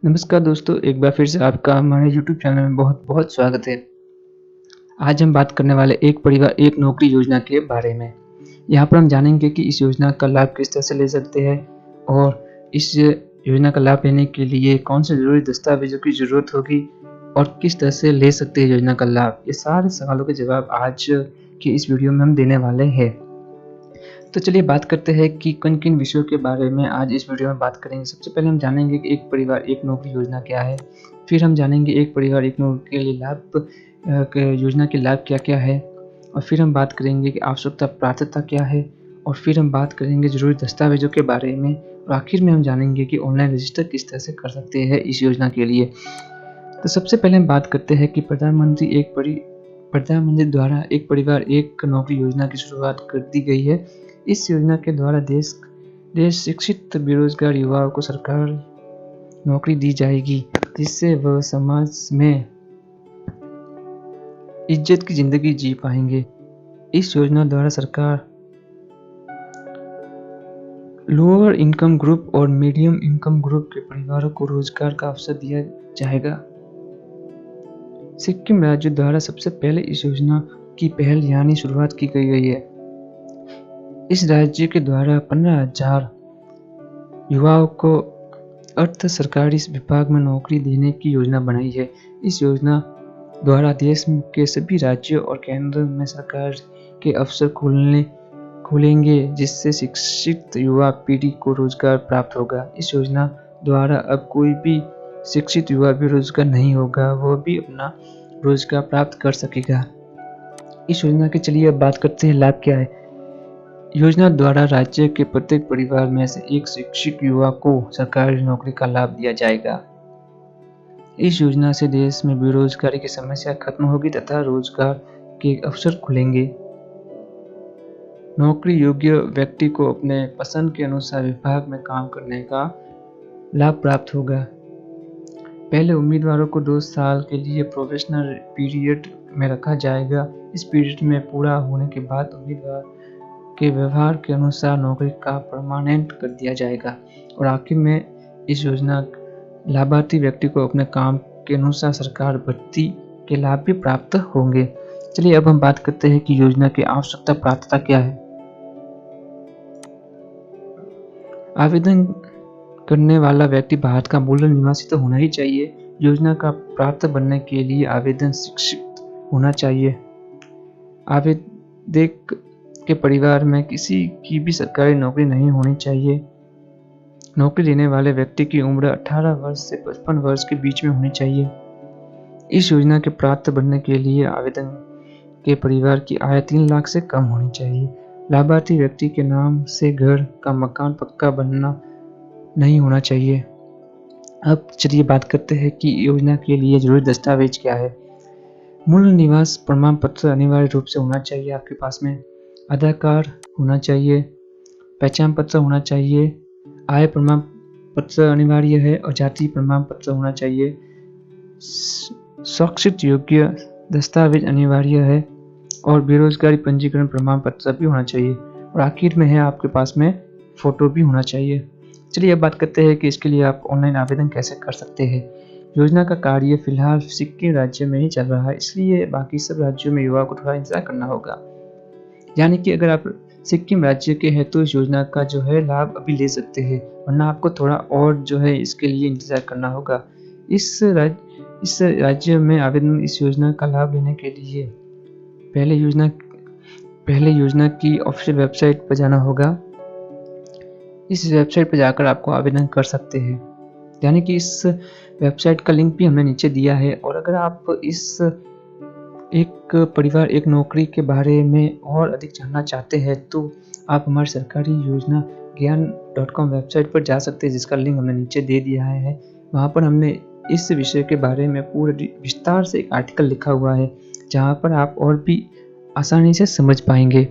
नमस्कार दोस्तों, एक बार फिर से आपका हमारे यूट्यूब चैनल में बहुत बहुत स्वागत है। आज हम बात करने वाले एक परिवार एक नौकरी योजना के बारे में। यहाँ पर हम जानेंगे कि इस योजना का लाभ किस तरह से ले सकते हैं और इस योजना का लाभ लेने के लिए कौन से ज़रूरी दस्तावेज़ों की ज़रूरत होगी और किस तरह से ले सकते हैं योजना का लाभ। ये सारे सवालों के जवाब आज की इस वीडियो में हम देने वाले हैं। तो चलिए बात करते हैं कि किन-किन विषयों के बारे में आज इस वीडियो में बात करेंगे। सबसे पहले हम जानेंगे कि एक परिवार एक नौकरी योजना क्या है। फिर हम जानेंगे एक परिवार एक नौकरी के लिए लाभ योजना के लाभ क्या-क्या है और फिर हम बात करेंगे कि आवश्यकता प्रार्थता क्या है और फिर हम बात करेंगे ज़रूरी दस्तावेज़ों के बारे में और आखिर में हम जानेंगे कि ऑनलाइन रजिस्टर किस तरह से कर सकते हैं इस योजना के लिए। तो सबसे पहले हम बात करते हैं कि प्रधानमंत्री द्वारा एक परिवार एक नौकरी योजना की शुरुआत कर दी गई है। इस योजना के द्वारा देश शिक्षित बेरोजगार युवाओं को सरकारी नौकरी दी जाएगी, जिससे वह समाज में इज्जत की जिंदगी जी पाएंगे। इस योजना द्वारा सरकार लोअर इनकम ग्रुप और मीडियम इनकम ग्रुप के परिवारों को रोजगार का अवसर दिया जाएगा। सिक्किम राज्य द्वारा सबसे पहले इस योजना की पहल यानी शुरुआत की गई है। इस राज्य के द्वारा 15,000 युवाओं को अर्ध सरकारी विभाग में नौकरी देने की योजना बनाई है। इस योजना द्वारा देश के सभी राज्यों और केंद्र में सरकार के अवसर खुलेंगे, जिससे शिक्षित युवा पीढ़ी को रोजगार प्राप्त होगा। इस योजना द्वारा अब कोई भी शिक्षित युवा बेरोजगार नहीं होगा, वह भी अपना रोजगार प्राप्त कर सकेगा। इस योजना के चलिए अब बात करते हैं लाभ क्या है। योजना द्वारा राज्य के प्रत्येक परिवार में से एक शिक्षित युवा को सरकारी नौकरी का लाभ दिया जाएगा। इस योजना से देश में बेरोजगारी की समस्या खत्म होगी तथा रोजगार के अवसर खुलेंगे। नौकरी योग्य व्यक्ति को अपने पसंद के अनुसार विभाग में काम करने का लाभ प्राप्त होगा। पहले उम्मीदवारों को 2 साल के लिए प्रोबेशनल पीरियड में रखा जाएगा। इस पीरियड में पूरा होने के बाद उम्मीदवार के व्यवहार के अनुसार नौकरी का परमानेंट कर दिया जाएगा और आखिर में इस योजना लाभार्थी व्यक्ति को अपने काम के अनुसार सरकार भर्ती के लाभ भी प्राप्त होंगे। चलिए अब हम बात करते हैं कि योजना की आवश्यकता प्रार्थता क्या है। आवेदन करने वाला व्यक्ति भारत का मूल निवासी तो होना ही चाहिए। योजना का पात्र बनने के लिए आवेदन शिक्षित होना चाहिए। आवेदक के परिवार में किसी की भी सरकारी नौकरी नहीं होनी चाहिए। नौकरी लेने वाले व्यक्ति की उम्र 18 वर्ष से 55 वर्ष के बीच में होनी चाहिए। इस योजना के पात्र बनने के लिए आवेदन के परिवार की आय 3 लाख से कम होनी चाहिए। लाभार्थी व्यक्ति के नाम से घर का मकान पक्का बनना नहीं होना चाहिए। अब चलिए बात करते हैं कि योजना के लिए जरूरी दस्तावेज क्या है। मूल निवास प्रमाण पत्र अनिवार्य रूप से होना चाहिए आपके पास में। आधार कार्ड होना चाहिए, पहचान पत्र होना चाहिए, आय प्रमाण पत्र अनिवार्य है और जाति प्रमाण पत्र होना चाहिए। शैक्षिक योग्य दस्तावेज अनिवार्य है और बेरोजगारी पंजीकरण प्रमाण पत्र भी होना चाहिए और आखिर में है आपके पास में फोटो भी होना चाहिए। चलिए अब बात करते हैं कि इसके लिए आप ऑनलाइन आवेदन कैसे कर सकते हैं। योजना का कार्य फिलहाल सिक्किम राज्य में ही चल रहा है, इसलिए बाकी सब राज्यों में युवा को थोड़ा इंतजार करना होगा। यानी कि अगर आप सिक्किम राज्य के हैं तो इस योजना का जो है लाभ अभी ले सकते हैं, वरना आपको थोड़ा और जो है इसके लिए इंतजार करना होगा। इस राज्य में आवेदन इस योजना का लाभ लेने के लिए पहले योजना की ऑफिशियल वेबसाइट पर जाना होगा। इस वेबसाइट पर जाकर आपको आवेदन कर सकते हैं, यानी कि इस वेबसाइट का लिंक भी हमने नीचे दिया है। और अगर आप इस एक परिवार एक नौकरी के बारे में और अधिक जानना चाहते हैं तो आप हमारी सरकारी योजना ज्ञान.com वेबसाइट पर जा सकते हैं, जिसका लिंक हमने नीचे दे दिया है। वहाँ पर हमने इस विषय के बारे में पूरे विस्तार से एक आर्टिकल लिखा हुआ है, जहाँ पर आप और भी आसानी से समझ पाएंगे।